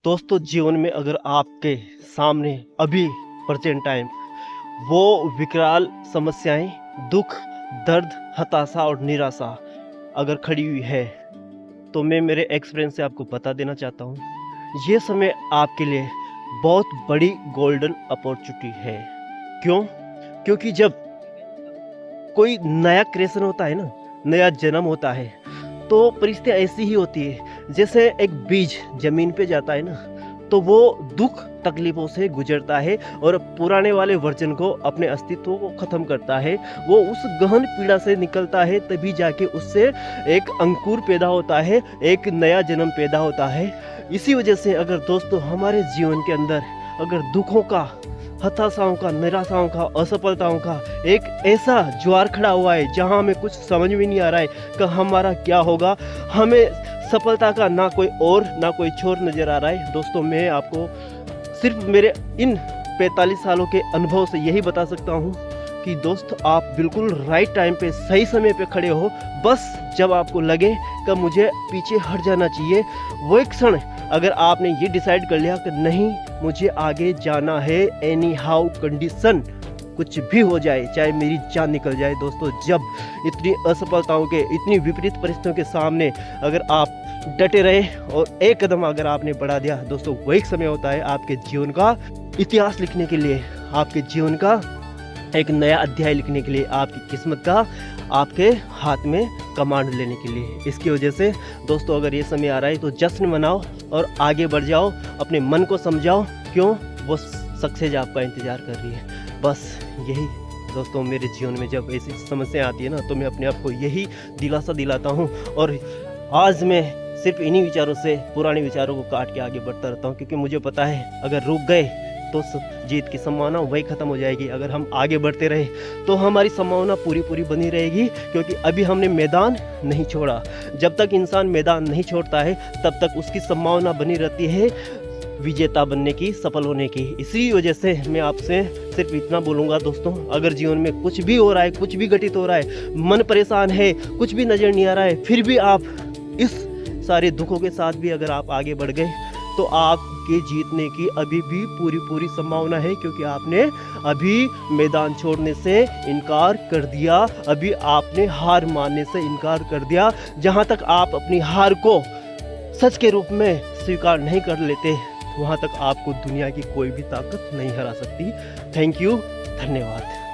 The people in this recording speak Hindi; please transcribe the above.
दोस्तों जीवन में अगर आपके सामने अभी प्रेजेंट टाइम वो विकराल समस्याएं, दुख, दर्द, हताशा और निराशा अगर खड़ी हुई है तो मैं मेरे एक्सपीरियंस से आपको बता देना चाहता हूँ, ये समय आपके लिए बहुत बड़ी गोल्डन अपॉर्चुनिटी है। क्यों? क्योंकि जब कोई नया क्रिएशन होता है ना, नया जन्म होता है, तो परिस्थितियाँ ऐसी ही होती है जैसे एक बीज जमीन पे जाता है ना, तो वो दुख तकलीफ़ों से गुजरता है और पुराने वाले वर्जन को, अपने अस्तित्व को ख़त्म करता है। वो उस गहन पीड़ा से निकलता है, तभी जाके उससे एक अंकुर पैदा होता है, एक नया जन्म पैदा होता है। इसी वजह से अगर दोस्तों हमारे जीवन के अंदर अगर दुखों का, हताशाओं का, निराशाओं का, असफलताओं का एक ऐसा ज्वार खड़ा हुआ है जहां हमें कुछ समझ में नहीं आ रहा है कि हमारा क्या होगा, हमें सफलता का ना कोई और ना कोई छोर नज़र आ रहा है। दोस्तों मैं आपको सिर्फ मेरे इन 45 सालों के अनुभव से यही बता सकता हूँ कि दोस्त आप बिल्कुल राइट टाइम पे, सही समय पे खड़े हो। बस जब आपको लगे कि मुझे पीछे हट जाना चाहिए, वो एक क्षण अगर आपने ये डिसाइड कर लिया कि नहीं मुझे आगे जाना है, एनी हाउ कंडीशन कुछ भी हो जाए, चाहे मेरी जान निकल जाए। दोस्तों जब इतनी असफलताओं के, इतनी विपरीत परिस्थितियों के सामने अगर आप डटे रहे और एक कदम अगर आपने बढ़ा दिया, दोस्तों वो एक समय होता है आपके जीवन का इतिहास लिखने के लिए, आपके जीवन का एक नया अध्याय लिखने के लिए, आपकी किस्मत का आपके हाथ में कमांड लेने के लिए। इसकी वजह से दोस्तों अगर ये समय आ रहा है तो जश्न मनाओ और आगे बढ़ जाओ, अपने मन को समझाओ, क्यों वो सक्सेस आपका इंतज़ार कर रही है। बस यही दोस्तों मेरे जीवन में जब ऐसी समस्या आती है ना, तो मैं अपने आप को यही दिलासा दिलाता हूँ और आज मैं सिर्फ इन्हीं विचारों से, पुराने विचारों को काट के आगे बढ़ता रहता हूँ, क्योंकि मुझे पता है अगर रुक गए तो जीत की संभावना वही ख़त्म हो जाएगी। अगर हम आगे बढ़ते रहे तो हमारी संभावना पूरी बनी रहेगी, क्योंकि अभी हमने मैदान नहीं छोड़ा। जब तक इंसान मैदान नहीं छोड़ता है तब तक उसकी संभावना बनी रहती है विजेता बनने की, सफल होने की। इसी वजह से मैं आपसे सिर्फ इतना बोलूँगा दोस्तों, अगर जीवन में कुछ भी हो रहा है, कुछ भी घटित हो रहा है, मन परेशान है, कुछ भी नज़र नहीं आ रहा है, फिर भी आप इस सारे दुखों के साथ भी अगर आप आगे बढ़ गए तो आपके जीतने की अभी भी पूरी संभावना है, क्योंकि आपने अभी मैदान छोड़ने से इनकार कर दिया, अभी आपने हार मानने से इनकार कर दिया। जहाँ तक आप अपनी हार को सच के रूप में स्वीकार नहीं कर लेते, वहाँ तक आपको दुनिया की कोई भी ताकत नहीं हरा सकती। थैंक यू, धन्यवाद।